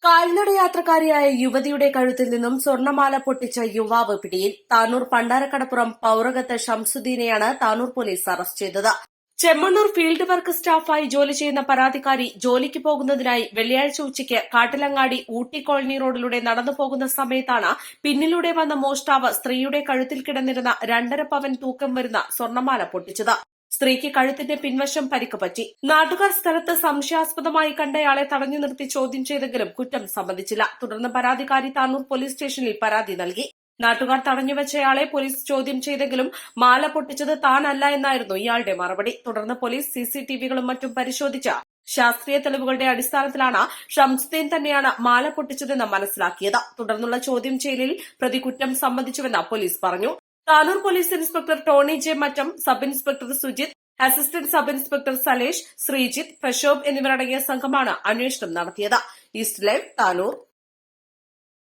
കാൽനടയാത്രക്കാരിയായ യുവതിയുടെ കഴുത്തിൽ നിന്നും സ്വർണമാല പൊട്ടിച്ച യുവാവ് പിടിയിൽ. താനൂർ പണ്ടാരക്കടപ്പുറം പൌറകത്ത് ഷംസുദ്ദീനെയാണ് താനൂർ പോലീസ് അറസ്റ്റ് ചെയ്തത്. ചെമ്മണ്ണൂർ ഫീൽഡ് വർക്ക് സ്റ്റാഫായി ജോലി ചെയ്യുന്ന പരാതിക്കാരി ജോലിക്ക് പോകുന്നതിനായി വെള്ളിയാഴ്ച ഉച്ചയ്ക്ക് കാട്ടിലങ്ങാടി ഊട്ടി കോളനി റോഡിലൂടെ നടന്നു പോകുന്ന സമയത്താണ് പിന്നിലൂടെ വന്ന മോഷ്ടാവ് സ്ത്രീയുടെ കഴുത്തിൽ കിടന്നിരുന്ന 2.5 പവൻ തൂക്കം വരുന്ന സ്വർണമാല പൊട്ടിച്ചത്. സ്ത്രീക്ക് കഴുത്തിന്റെ പിൻവശം പരിക്ക് പറ്റി. നാട്ടുകാർ സ്ഥലത്ത് സംശയാസ്പദമായി കണ്ടയാളെ തടഞ്ഞു നിർത്തി ചോദ്യം ചെയ്തെങ്കിലും കുറ്റം സമ്മതിച്ചില്ല. തുടർന്ന് പരാതിക്കാരി താനൂർ പോലീസ് സ്റ്റേഷനിൽ പരാതി നൽകി. നാട്ടുകാർ തടഞ്ഞുവച്ചയാളെ പോലീസ് ചോദ്യം ചെയ്തെങ്കിലും മാല പൊട്ടിച്ചത് താനല്ല എന്നായിരുന്നു ഇയാളുടെ മറുപടി. തുടർന്ന് പോലീസ് സിസിടിവികളും മറ്റും പരിശോധിച്ച ശാസ്ത്രീയ തെളിവുകളുടെ അടിസ്ഥാനത്തിലാണ് ഷംസുദ്ദീൻ തന്നെയാണ് മാല പൊട്ടിച്ചതെന്ന് മനസ്സിലാക്കിയത്. തുടർന്നുള്ള ചോദ്യം ചെയ്യലിൽ പ്രതി കുറ്റം സമ്മതിച്ചുവെന്ന് പോലീസ് പറഞ്ഞു. Tanur police inspector Tony J Mattam, sub inspector Sujith, assistant sub inspector Salesh, Sreejith, Prashobh എന്നിവരടങ്ങിയ സംഘമാണ് അന്വേഷണം നടത്തിയത്. East Live, Tanur.